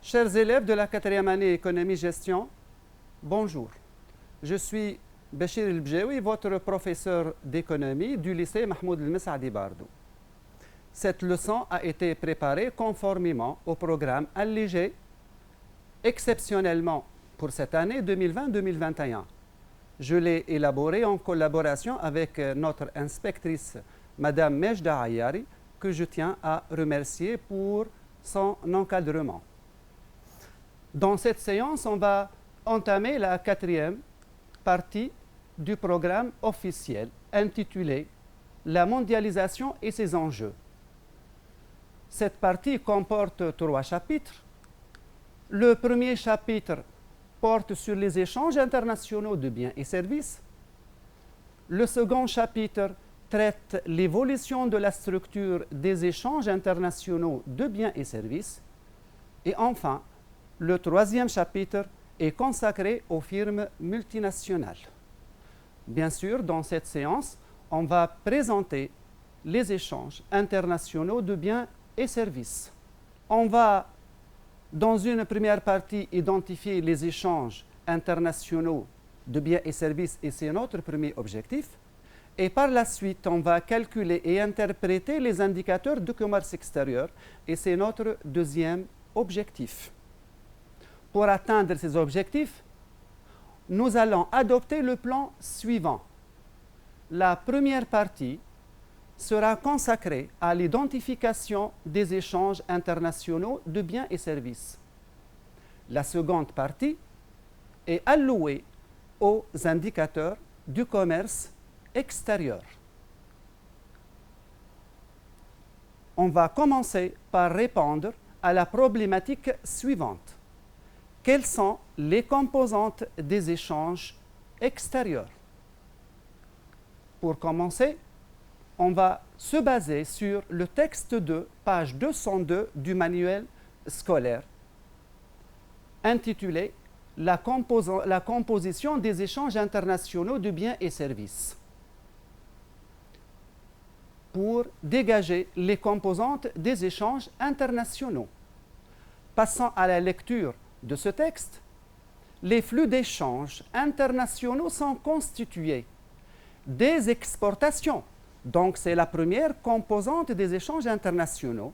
Chers élèves de la 4e année économie-gestion, bonjour. Je suis Bachir El-Bjaoui, votre professeur d'économie du lycée Mahmoud El-Mesadi Bardou. Cette leçon a été préparée conformément au programme allégé, exceptionnellement pour cette année 2020-2021. Je l'ai élaborée en collaboration avec notre inspectrice, Madame Mejda Ayari, que je tiens à remercier pour son encadrement. Dans cette séance, on va entamer la 4e partie du programme officiel intitulé « La mondialisation et ses enjeux ». Cette partie comporte 3 chapitres. Le premier chapitre porte sur les échanges internationaux de biens et services. Le second chapitre traite l'évolution de la structure des échanges internationaux de biens et services. Et enfin, le 3e chapitre est consacré aux firmes multinationales. Bien sûr, dans cette séance, on va présenter les échanges internationaux de biens et services. On va, dans une première partie, identifier les échanges internationaux de biens et services, et c'est notre premier objectif. Et par la suite, on va calculer et interpréter les indicateurs de commerce extérieur, et c'est notre deuxième objectif. Pour atteindre ces objectifs, nous allons adopter le plan suivant. La première partie sera consacrée à l'identification des échanges internationaux de biens et services. La seconde partie est allouée aux indicateurs du commerce extérieur. On va commencer par répondre à la problématique suivante. Quelles sont les composantes des échanges extérieurs? Pour commencer, on va se baser sur le texte 2, page 202 du manuel scolaire, intitulé « La composition des échanges internationaux de biens et services » pour dégager les composantes des échanges internationaux. Passant à la lecture de ce texte, les flux d'échanges internationaux sont constitués des exportations. Donc, c'est la première composante des échanges internationaux,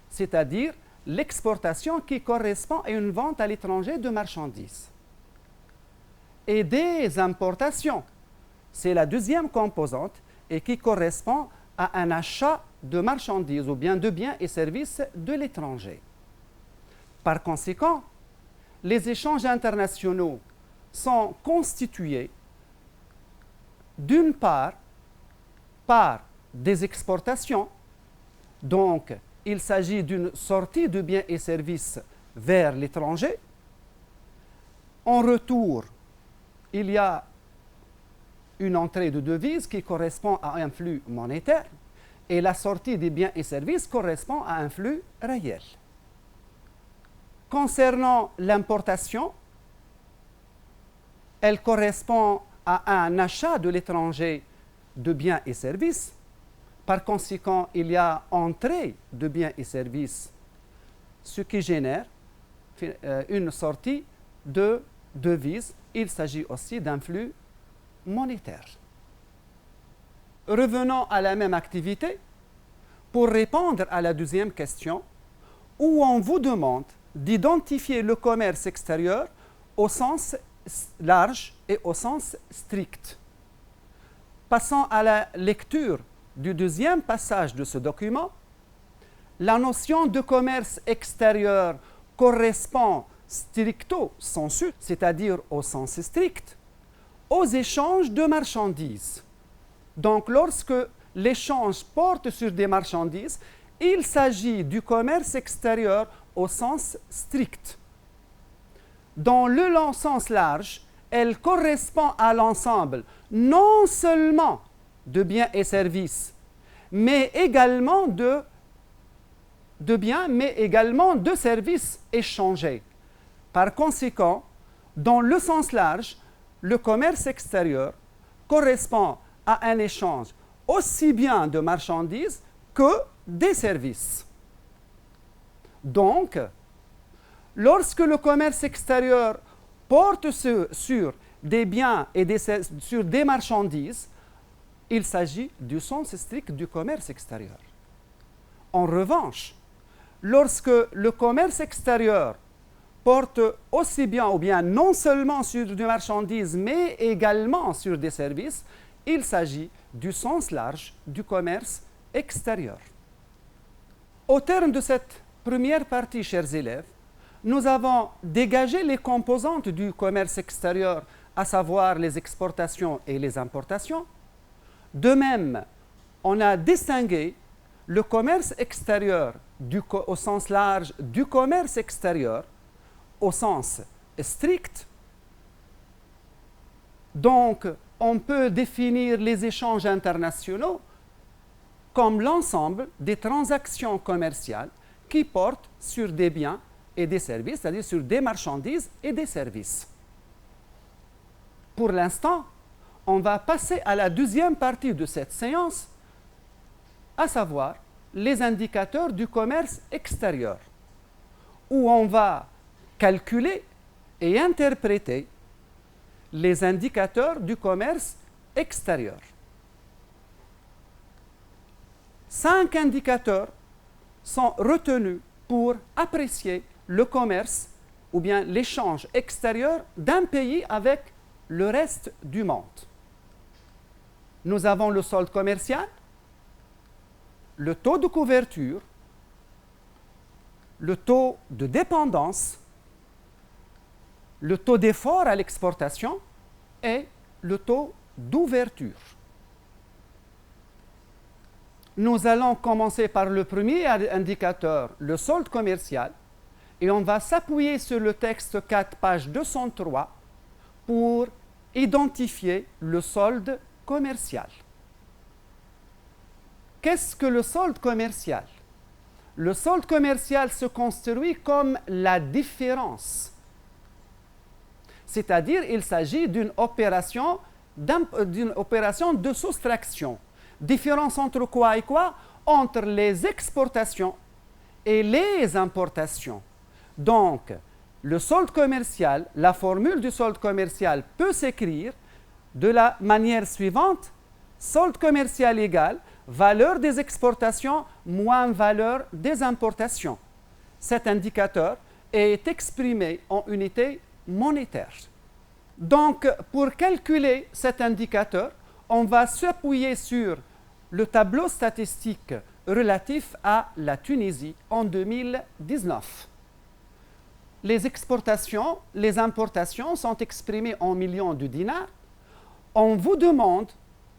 c'est-à-dire l'exportation qui correspond à une vente à l'étranger de marchandises. Et des importations, c'est la deuxième composante et qui correspond à un achat de marchandises ou bien de biens et services de l'étranger. Par conséquent, les échanges internationaux sont constitués d'une part par des exportations, donc il s'agit d'une sortie de biens et services vers l'étranger. En retour, il y a une entrée de devises qui correspond à un flux monétaire et la sortie des biens et services correspond à un flux réel. Concernant l'importation, elle correspond à un achat de l'étranger de biens et services. Par conséquent, il y a entrée de biens et services, ce qui génère une sortie de devises. Il s'agit aussi d'un flux monétaire. Revenons à la même activité pour répondre à la deuxième question, où on vous demande d'identifier le commerce extérieur au sens large et au sens strict. Passons à la lecture du deuxième passage de ce document. La notion de commerce extérieur correspond stricto sensu, c'est-à-dire au sens strict, aux échanges de marchandises. Donc, lorsque l'échange porte sur des marchandises, il s'agit du commerce extérieur au sens strict. Dans le sens large, elle correspond à l'ensemble non seulement de biens et services, mais également de biens, mais également de services échangés. Par conséquent, dans le sens large, le commerce extérieur correspond à un échange aussi bien de marchandises que des services. Donc, Lorsque le commerce extérieur porte sur des biens et sur des marchandises, il s'agit du sens strict du commerce extérieur. En revanche, lorsque le commerce extérieur porte aussi bien ou bien non seulement sur des marchandises, mais également sur des services, il s'agit du sens large du commerce extérieur. Au terme de cette première partie, chers élèves, nous avons dégagé les composantes du commerce extérieur, à savoir les exportations et les importations. De même, on a distingué le commerce extérieur au sens large du commerce extérieur au sens strict. Donc, on peut définir les échanges internationaux comme l'ensemble des transactions commerciales qui portent sur des biens et des services, c'est-à-dire sur des marchandises et des services. Pour l'instant, on va passer à la deuxième partie de cette séance, à savoir les indicateurs du commerce extérieur, où on va calculer et interpréter les indicateurs du commerce extérieur. 5 indicateurs sont retenus pour apprécier le commerce ou bien l'échange extérieur d'un pays avec le reste du monde. Nous avons le solde commercial, le taux de couverture, le taux de dépendance, le taux d'effort à l'exportation et le taux d'ouverture. Nous allons commencer par le premier indicateur, le solde commercial, et on va s'appuyer sur le texte 4, page 203, pour identifier le solde commercial. Qu'est-ce que le solde commercial? Le solde commercial se construit comme la différence. C'est-à-dire, il s'agit d'une opération de soustraction. Différence entre quoi et quoi? Entre les exportations et les importations. Donc, le solde commercial, la formule du solde commercial peut s'écrire de la manière suivante: solde commercial égale valeur des exportations moins valeur des importations. Cet indicateur est exprimé en unités monétaires. Donc, pour calculer cet indicateur, on va s'appuyer sur le tableau statistique relatif à la Tunisie en 2019. Les exportations, les importations sont exprimées en millions de dinars. On vous demande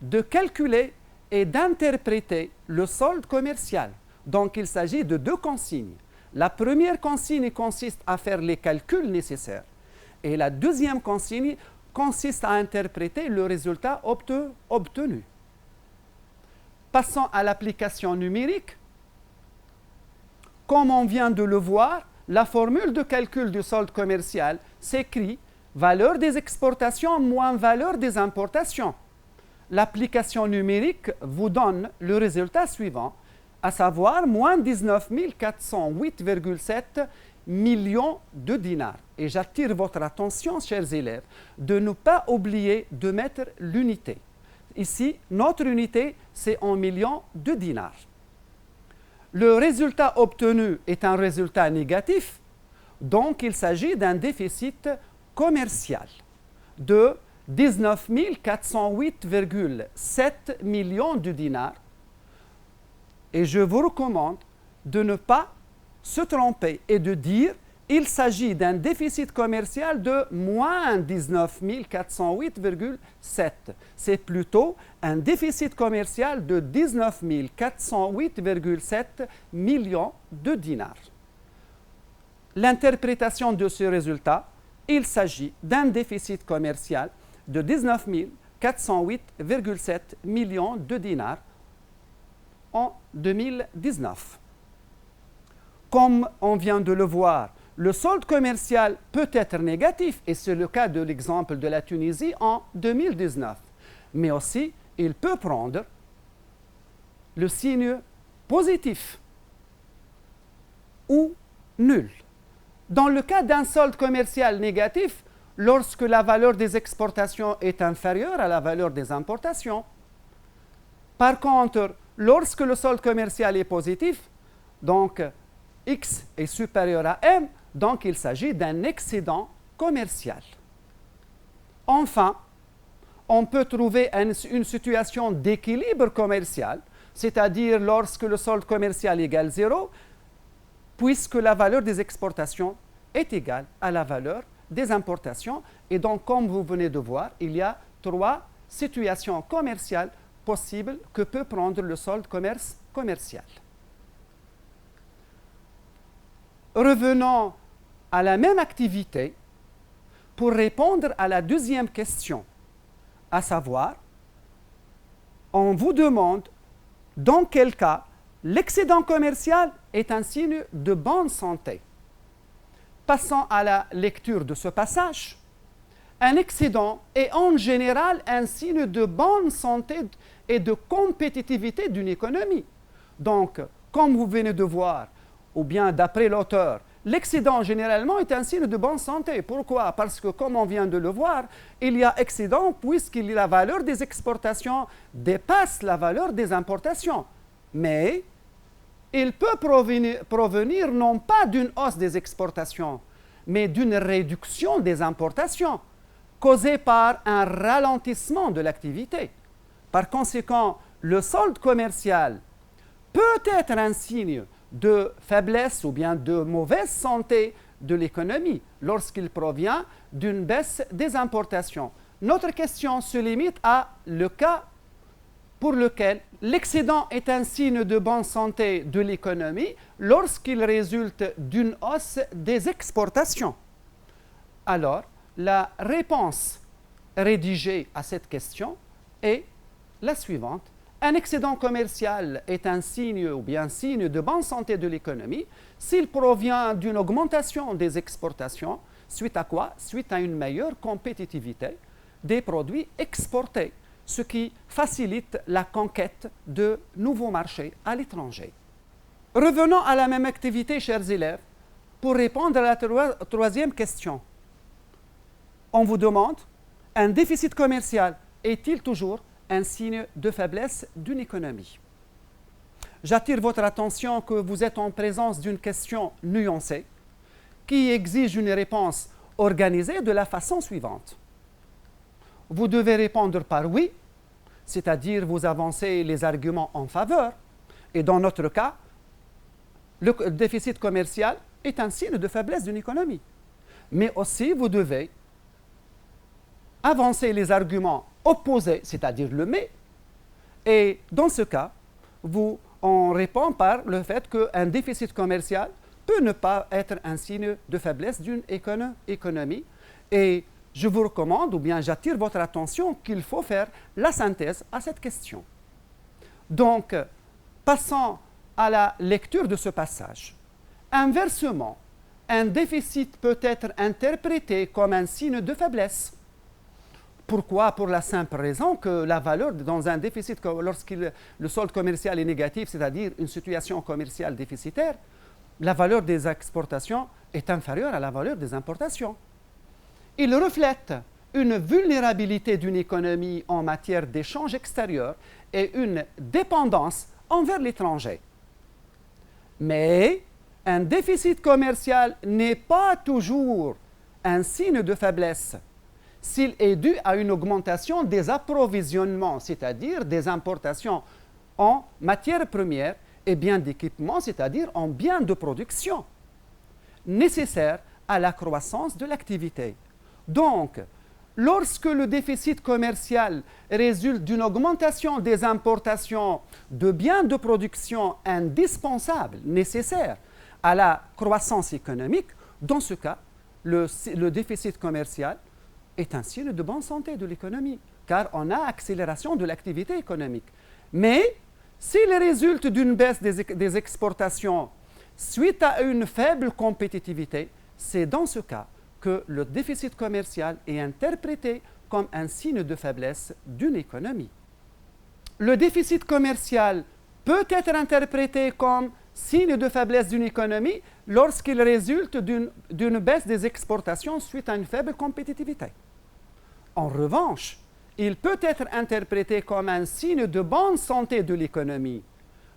de calculer et d'interpréter le solde commercial. Donc, il s'agit de 2 consignes. La première consigne consiste à faire les calculs nécessaires. Et la deuxième consigne consiste à interpréter le résultat obtenu. Passons à l'application numérique. Comme on vient de le voir, la formule de calcul du solde commercial s'écrit valeur des exportations moins valeur des importations. L'application numérique vous donne le résultat suivant, à savoir moins 19 408,7 millions de dinars. Et j'attire votre attention, chers élèves, de ne pas oublier de mettre l'unité. Ici, notre unité, c'est en millions de dinars. Le résultat obtenu est un résultat négatif, donc il s'agit d'un déficit commercial de 19 408,7 millions de dinars. Et je vous recommande de ne pas se tromper et de dire il s'agit d'un déficit commercial de moins 19 408,7. C'est plutôt un déficit commercial de 19 408,7 millions de dinars. L'interprétation de ce résultat, il s'agit d'un déficit commercial de 19 408,7 millions de dinars en 2019. Comme on vient de le voir, le solde commercial peut être négatif, et c'est le cas de l'exemple de la Tunisie en 2019. Mais aussi, il peut prendre le signe positif ou nul. Dans le cas d'un solde commercial négatif, lorsque la valeur des exportations est inférieure à la valeur des importations. Par contre, lorsque le solde commercial est positif, donc X est supérieur à M, donc il s'agit d'un excédent commercial. Enfin, on peut trouver une situation d'équilibre commercial, c'est-à-dire lorsque le solde commercial égale 0, puisque la valeur des exportations est égale à la valeur des importations. Et donc, comme vous venez de voir, il y a 3 situations commerciales possibles que peut prendre le solde commercial. Revenons à la même activité pour répondre à la deuxième question, à savoir, on vous demande dans quel cas l'excédent commercial est un signe de bonne santé. Passons à la lecture de ce passage. Un excédent est en général un signe de bonne santé et de compétitivité d'une économie. Donc, comme vous venez de voir, ou bien d'après l'auteur, l'excédent généralement est un signe de bonne santé. Pourquoi? Parce que, comme on vient de le voir, il y a excédent puisqu'il y a la valeur des exportations dépasse la valeur des importations. Mais il peut provenir non pas d'une hausse des exportations, mais d'une réduction des importations, causée par un ralentissement de l'activité. Par conséquent, le solde commercial peut être un signe de faiblesse ou bien de mauvaise santé de l'économie lorsqu'il provient d'une baisse des importations. Notre question se limite à le cas pour lequel l'excédent est un signe de bonne santé de l'économie lorsqu'il résulte d'une hausse des exportations. Alors, la réponse rédigée à cette question est la suivante. Un excédent commercial est un signe ou bien signe de bonne santé de l'économie s'il provient d'une augmentation des exportations, suite à quoi? Suite à une meilleure compétitivité des produits exportés, ce qui facilite la conquête de nouveaux marchés à l'étranger. Revenons à la même activité, chers élèves, pour répondre à la troisième question. On vous demande, un déficit commercial est-il toujours un signe de faiblesse d'une économie? J'attire votre attention que vous êtes en présence d'une question nuancée qui exige une réponse organisée de la façon suivante. Vous devez répondre par oui, c'est-à-dire vous avancez les arguments en faveur, et dans notre cas, le déficit commercial est un signe de faiblesse d'une économie. Mais aussi, vous devez avancer les arguments opposés, c'est-à-dire le mais, et dans ce cas, on répond par le fait qu'un déficit commercial peut ne pas être un signe de faiblesse d'une économie. Et je vous recommande, ou bien j'attire votre attention, qu'il faut faire la synthèse à cette question. Donc, passons à la lecture de ce passage. Inversement, un déficit peut être interprété comme un signe de faiblesse. Pourquoi? Pour la simple raison que la valeur dans un déficit, lorsque le solde commercial est négatif, c'est-à-dire une situation commerciale déficitaire, la valeur des exportations est inférieure à la valeur des importations. Il reflète une vulnérabilité d'une économie en matière d'échange extérieur et une dépendance envers l'étranger. Mais un déficit commercial n'est pas toujours un signe de faiblesse s'il est dû à une augmentation des approvisionnements, c'est-à-dire des importations en matières premières et biens d'équipement, c'est-à-dire en biens de production, nécessaires à la croissance de l'activité. Donc, lorsque le déficit commercial résulte d'une augmentation des importations de biens de production indispensables, nécessaires à la croissance économique, dans ce cas, le déficit commercial est un signe de bonne santé de l'économie, car on a accélération de l'activité économique. Mais s'il résulte d'une baisse des exportations suite à une faible compétitivité, c'est dans ce cas que le déficit commercial est interprété comme un signe de faiblesse d'une économie. Le déficit commercial peut être interprété comme signe de faiblesse d'une économie lorsqu'il résulte d'une baisse des exportations suite à une faible compétitivité. En revanche, il peut être interprété comme un signe de bonne santé de l'économie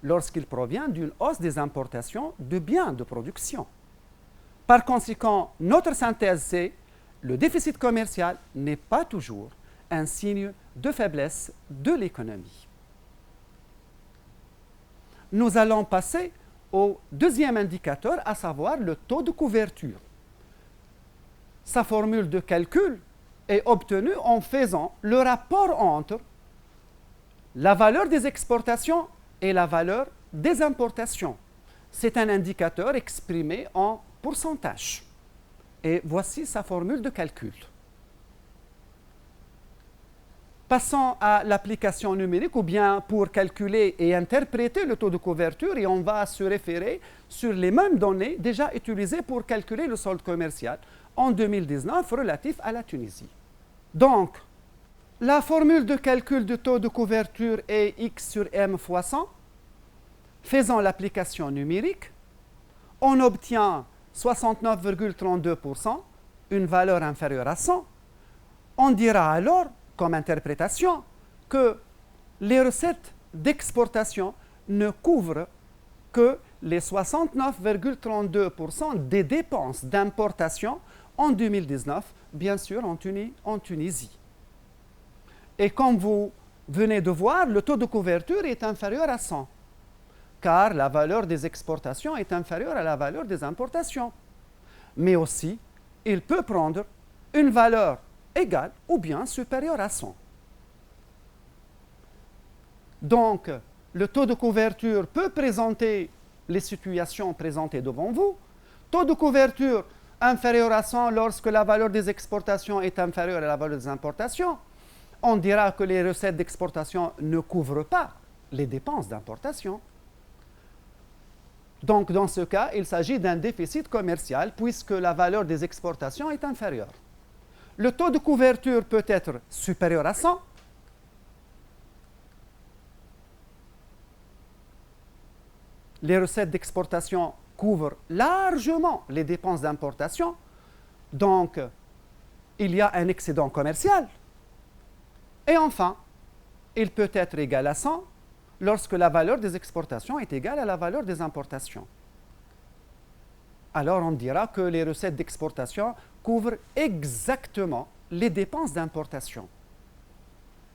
lorsqu'il provient d'une hausse des importations de biens de production. Par conséquent, notre synthèse, c'est le déficit commercial n'est pas toujours un signe de faiblesse de l'économie. Nous allons passer au deuxième indicateur, à savoir le taux de couverture. Sa formule de calcul est obtenue en faisant le rapport entre la valeur des exportations et la valeur des importations. C'est un indicateur exprimé en pourcentage. Et voici sa formule de calcul. Passons à l'application numérique, ou bien pour calculer et interpréter le taux de couverture, et on va se référer sur les mêmes données déjà utilisées pour calculer le solde commercial en 2019 relatif à la Tunisie. Donc, la formule de calcul du taux de couverture est X sur M fois 100. Faisant l'application numérique, on obtient 69,32%, une valeur inférieure à 100. On dira alors, comme interprétation, que les recettes d'exportation ne couvrent que les 69,32% des dépenses d'importation en 2019, bien sûr en Tunisie. Et comme vous venez de voir, le taux de couverture est inférieur à 100, car la valeur des exportations est inférieure à la valeur des importations. Mais aussi, il peut prendre une valeur égale ou bien supérieure à 100. Donc, le taux de couverture peut présenter les situations présentées devant vous. Taux de couverture inférieur à 100 lorsque la valeur des exportations est inférieure à la valeur des importations. On dira que les recettes d'exportation ne couvrent pas les dépenses d'importation. Donc, dans ce cas, il s'agit d'un déficit commercial puisque la valeur des exportations est inférieure. Le taux de couverture peut être supérieur à 100. Les recettes d'exportation couvrent largement les dépenses d'importation. Donc, il y a un excédent commercial. Et enfin, il peut être égal à 100 lorsque la valeur des exportations est égale à la valeur des importations. Alors on dira que les recettes d'exportation couvrent exactement les dépenses d'importation.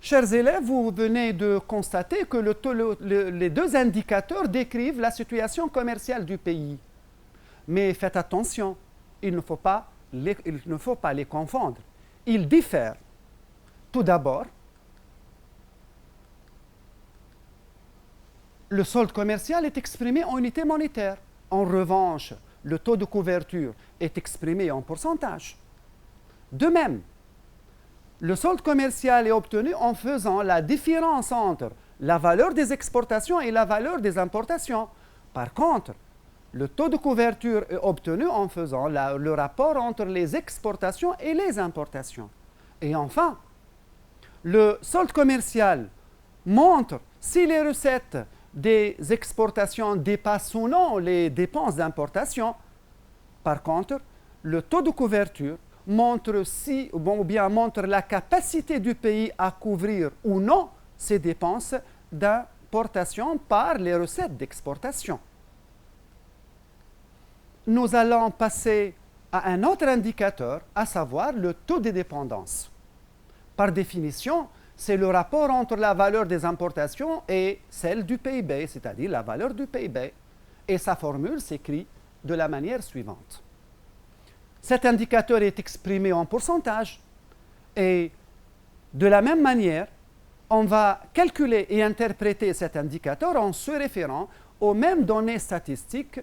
Chers élèves, vous venez de constater que les deux indicateurs décrivent la situation commerciale du pays. Mais faites attention, il ne faut pas les confondre. Ils diffèrent. Tout d'abord, le solde commercial est exprimé en unité monétaire. En revanche, le taux de couverture est exprimé en pourcentage. De même, le solde commercial est obtenu en faisant la différence entre la valeur des exportations et la valeur des importations. Par contre, le taux de couverture est obtenu en faisant le rapport entre les exportations et les importations. Et enfin, le solde commercial montre si les recettes des exportations dépassent ou non les dépenses d'importation. Par contre, le taux de couverture montre montre la capacité du pays à couvrir ou non ses dépenses d'importation par les recettes d'exportation. Nous allons passer à un autre indicateur, à savoir le taux de dépendance. Par définition, c'est le rapport entre la valeur des importations et celle du PIB, c'est-à-dire la valeur du PIB. Et sa formule s'écrit de la manière suivante. Cet indicateur est exprimé en pourcentage. Et de la même manière, on va calculer et interpréter cet indicateur en se référant aux mêmes données statistiques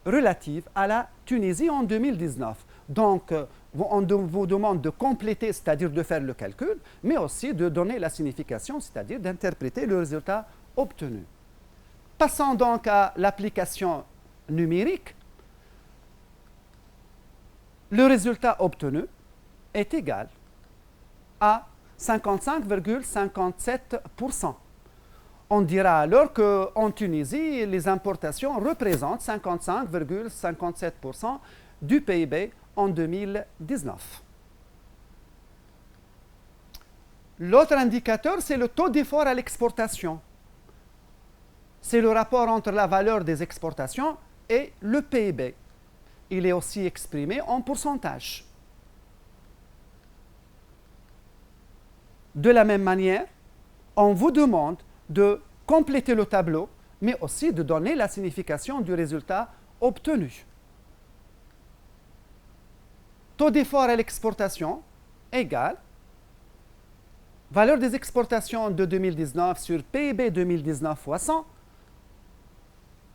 relatives à la Tunisie en 2019. Donc, on vous demande de compléter, c'est-à-dire de faire le calcul, mais aussi de donner la signification, c'est-à-dire d'interpréter le résultat obtenu. Passons donc à l'application numérique. Le résultat obtenu est égal à 55,57%. On dira alors qu'en Tunisie, les importations représentent 55,57% du PIB en 2019. L'autre indicateur, c'est le taux d'effort à l'exportation. C'est le rapport entre la valeur des exportations et le PIB. Il est aussi exprimé en pourcentage. De la même manière, on vous demande de compléter le tableau, mais aussi de donner la signification du résultat obtenu. Taux d'effort à l'exportation égale valeur des exportations de 2019 sur PIB 2019 fois 100.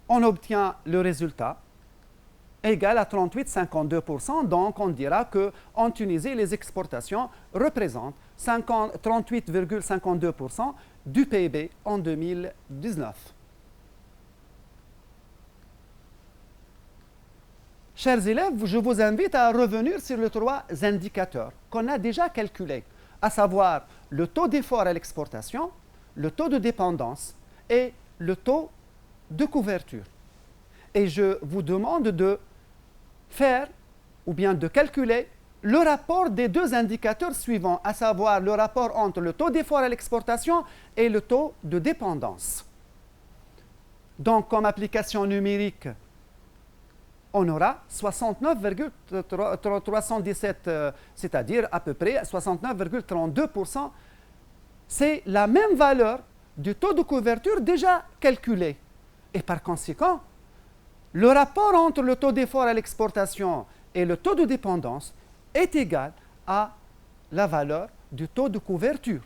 On obtient le résultat égal à 38,52%. Donc, on dira qu'en Tunisie, les exportations représentent 38,52% du PIB en 2019. Chers élèves, je vous invite à revenir sur les trois indicateurs qu'on a déjà calculés, à savoir le taux d'effort à l'exportation, le taux de dépendance et le taux de couverture. Et je vous demande de faire ou bien de calculer le rapport des deux indicateurs suivants, à savoir le rapport entre le taux d'effort à l'exportation et le taux de dépendance. Donc, comme application numérique, on aura 69,317, c'est-à-dire à peu près 69,32%. C'est la même valeur du taux de couverture déjà calculé. Et par conséquent, le rapport entre le taux d'effort à l'exportation et le taux de dépendance est égal à la valeur du taux de couverture.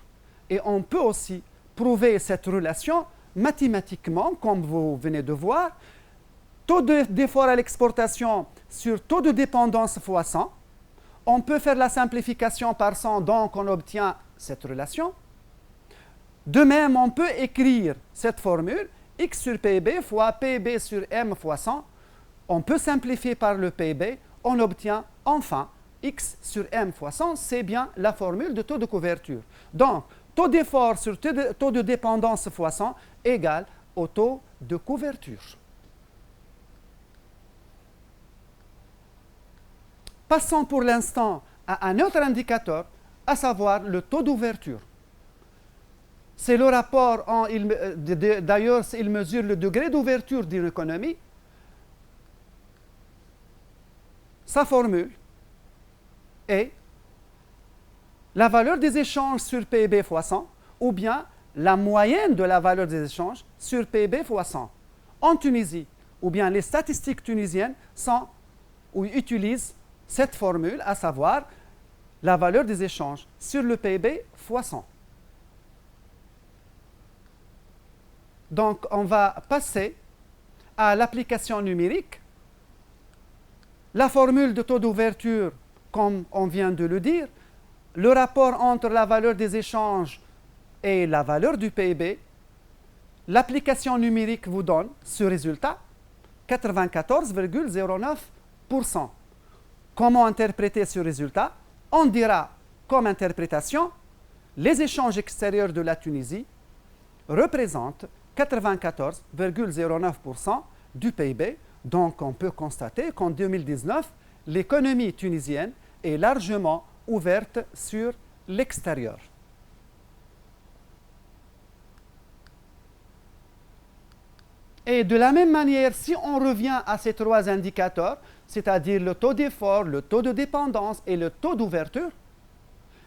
Et on peut aussi prouver cette relation mathématiquement, comme vous venez de voir. Taux d'effort à l'exportation sur taux de dépendance fois 100. On peut faire la simplification par 100, donc on obtient cette relation. De même, on peut écrire cette formule, X sur PIB fois PIB sur M fois 100. On peut simplifier par le PIB, on obtient enfin X sur M fois 100, c'est bien la formule de taux de couverture. Donc, taux d'effort sur taux de dépendance fois 100 égale au taux de couverture. Passons pour l'instant à un autre indicateur, à savoir le taux d'ouverture. C'est le rapport, d'ailleurs, il mesure le degré d'ouverture d'une économie. Sa formule est la valeur des échanges sur PIB fois 100, ou bien la moyenne de la valeur des échanges sur PIB fois 100. En Tunisie, ou bien les statistiques tunisiennes utilisent cette formule, à savoir la valeur des échanges sur le PIB fois 100. Donc, on va passer à l'application numérique. La formule de taux d'ouverture, comme on vient de le dire, le rapport entre la valeur des échanges et la valeur du PIB, l'application numérique vous donne ce résultat, 94,09%. Comment interpréter ce résultat? On dira comme interprétation, les échanges extérieurs de la Tunisie représentent 94,09% du PIB. Donc, on peut constater qu'en 2019, l'économie tunisienne est largement ouverte sur l'extérieur. Et de la même manière, si on revient à ces trois indicateurs, c'est-à-dire le taux d'effort, le taux de dépendance et le taux d'ouverture,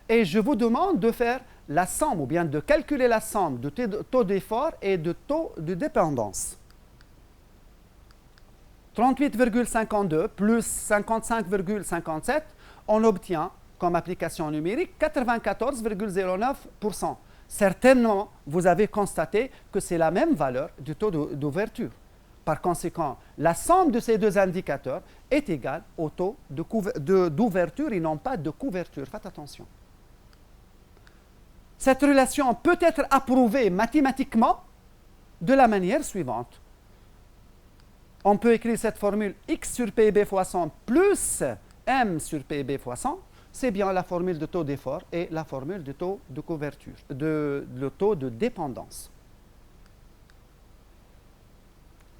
et je vous demande de faire la somme, ou bien de calculer la somme de taux d'effort et de taux de dépendance. 38,52 plus 55,57, on obtient, comme application numérique, 94,09%. Certainement, vous avez constaté que c'est la même valeur du taux d'ouverture. Par conséquent, la somme de ces deux indicateurs est égale au taux d'ouverture et non pas de couverture. Faites attention. Cette relation peut être approuvée mathématiquement de la manière suivante. On peut écrire cette formule X sur PIB fois 100 plus M sur PIB fois 100. C'est bien la formule de taux d'effort et la formule de taux de couverture, le taux de dépendance.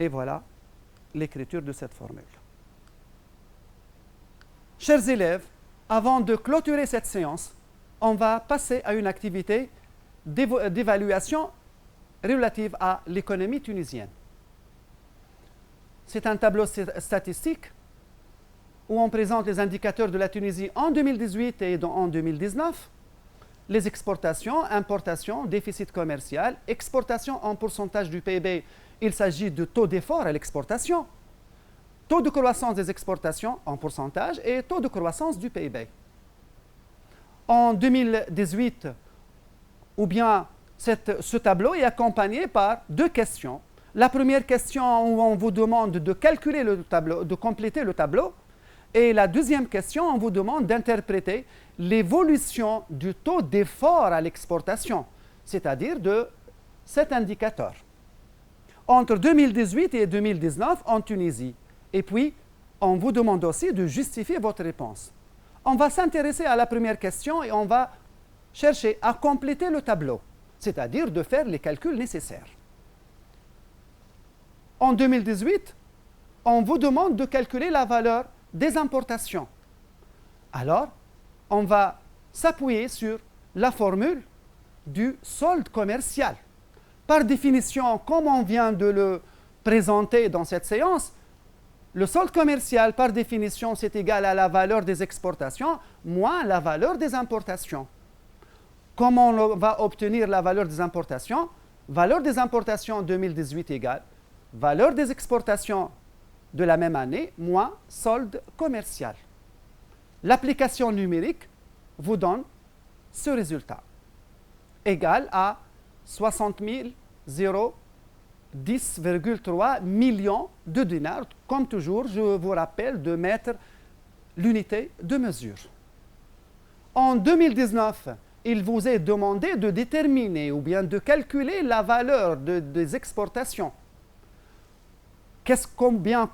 Et voilà l'écriture de cette formule. Chers élèves, avant de clôturer cette séance, on va passer à une activité d'évaluation relative à l'économie tunisienne. C'est un tableau statistique où on présente les indicateurs de la Tunisie en 2018 et en 2019, les exportations, importations, déficit commercial, exportation en pourcentage du PIB. Il s'agit de taux d'effort à l'exportation, taux de croissance des exportations en pourcentage et taux de croissance du PIB. En 2018, ou bien ce tableau est accompagné par deux questions. La première question où on vous demande de calculer le tableau, de compléter le tableau, et la deuxième question, on vous demande d'interpréter l'évolution du taux d'effort à l'exportation, c'est-à-dire de cet indicateur, entre 2018 et 2019 en Tunisie. Et puis, on vous demande aussi de justifier votre réponse. On va s'intéresser à la première question et on va chercher à compléter le tableau, c'est-à-dire de faire les calculs nécessaires. En 2018, on vous demande de calculer la valeur des importations. Alors, on va s'appuyer sur la formule du solde commercial. Par définition, comme on vient de le présenter dans cette séance, le solde commercial, par définition, c'est égal à la valeur des exportations moins la valeur des importations. Comment on va obtenir la valeur des importations? Valeur des importations 2018 égale valeur des exportations de la même année moins solde commercial. L'application numérique vous donne ce résultat, égal à 60 010,3 millions de dinars. Comme toujours, je vous rappelle de mettre l'unité de mesure. En 2019, il vous est demandé de déterminer ou bien de calculer la valeur des exportations.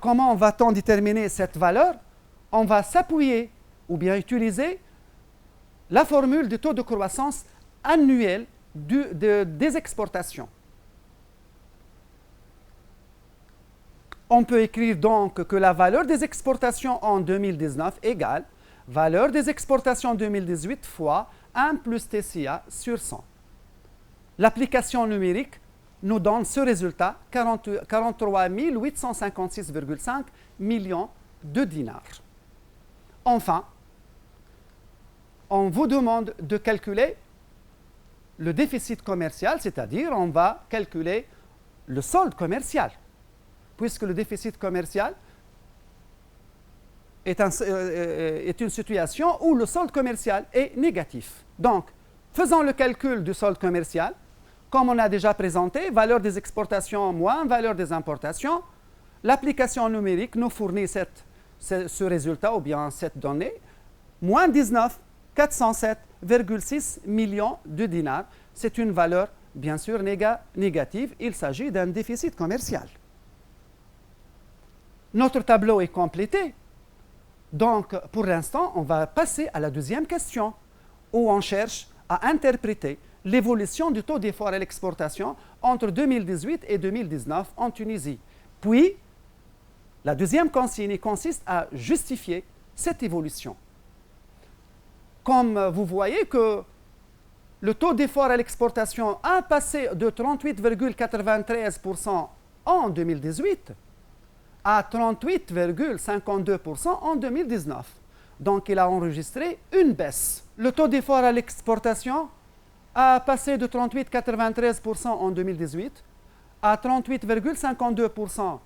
Comment va-t-on déterminer cette valeur? On va s'appuyer ou bien utiliser la formule du taux de croissance annuel des exportations. On peut écrire donc que la valeur des exportations en 2019 égale valeur des exportations 2018 fois 1 plus TCA sur 100. L'application numérique nous donne ce résultat, 43 856,5 millions de dinars. Enfin, on vous demande de calculer le déficit commercial, c'est-à-dire on va calculer le solde commercial, puisque le déficit commercial est une situation où le solde commercial est négatif. Donc, faisons le calcul du solde commercial. Comme on a déjà présenté, valeur des exportations moins valeur des importations. L'application numérique nous fournit ce résultat ou bien cette donnée, moins 19 407,6 millions de dinars. C'est une valeur, bien sûr, négative. Il s'agit d'un déficit commercial. Notre tableau est complété. Donc, pour l'instant, on va passer à la deuxième question, où on cherche à interpréter l'évolution du taux d'effort à l'exportation entre 2018 et 2019 en Tunisie. Puis, la deuxième consigne consiste à justifier cette évolution. Comme vous voyez que le taux d'effort à l'exportation a passé de 38,93% en 2018 à 38,52% en 2019. Donc, il a enregistré une baisse. Le taux d'effort à l'exportation a passé de 38,93% en 2018 à 38,52%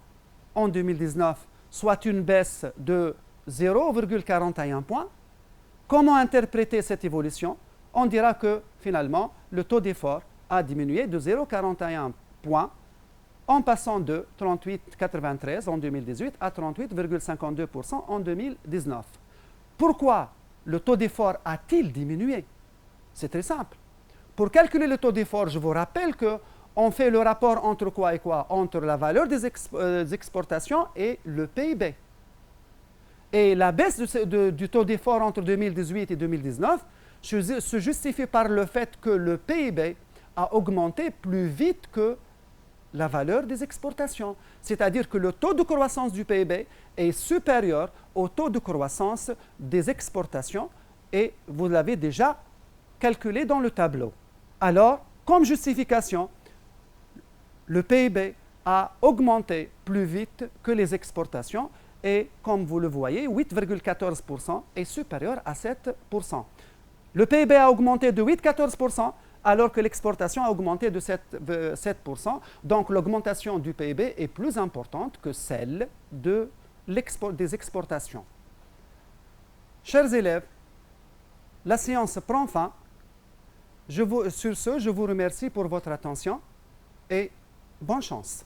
en 2019, soit une baisse de 0,41 points. Comment interpréter cette évolution? On dira que, finalement, le taux d'effort a diminué de 0,41 points en passant de 38,93 en 2018 à 38,52% en 2019. Pourquoi le taux d'effort a-t-il diminué? C'est très simple. Pour calculer le taux d'effort, je vous rappelle qu'on fait le rapport entre quoi et quoi? Entre la valeur des exportations et le PIB. Et la baisse du taux d'effort entre 2018 et 2019 se justifie par le fait que le PIB a augmenté plus vite que la valeur des exportations. C'est-à-dire que le taux de croissance du PIB est supérieur au taux de croissance des exportations et vous l'avez déjà calculé dans le tableau. Alors, comme justification, le PIB a augmenté plus vite que les exportations et comme vous le voyez, 8,14% est supérieur à 7%. Le PIB a augmenté de 8,14% alors que l'exportation a augmenté de 7%. Donc l'augmentation du PIB est plus importante que celle des exportations. Chers élèves, la séance prend fin. Sur ce, je vous remercie pour votre attention et bonne chance.